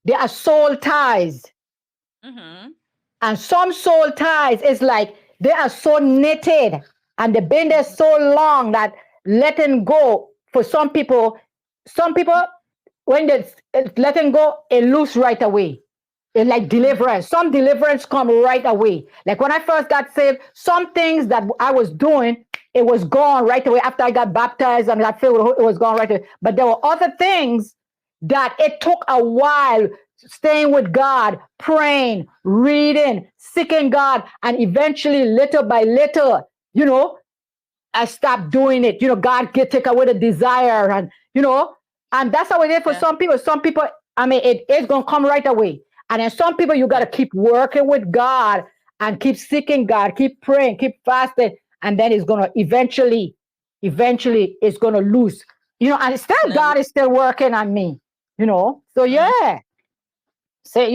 there are soul ties. Mm-hmm. And some soul ties is like they are so knitted and they've been there Mm-hmm. so long that letting go for some people, when they letting go, it loose right away. It's like Mm-hmm. deliverance. Some deliverance come right away. Like when I first got saved, some things that I was doing, it was gone right away. After I got baptized and got filled, it was gone right away. But there were other things that it took a while staying with God, praying, reading, seeking God, and eventually, little by little, I stopped doing it. God can take away the desire, and that's how it is for Yeah. some people. Some people, I mean, it's gonna come right away. And then some people, you gotta Yeah. keep working with God and keep seeking God, keep praying, keep fasting, and then it's gonna eventually, it's gonna lose. And still, Gonna God is still working on me. So mm, yeah, say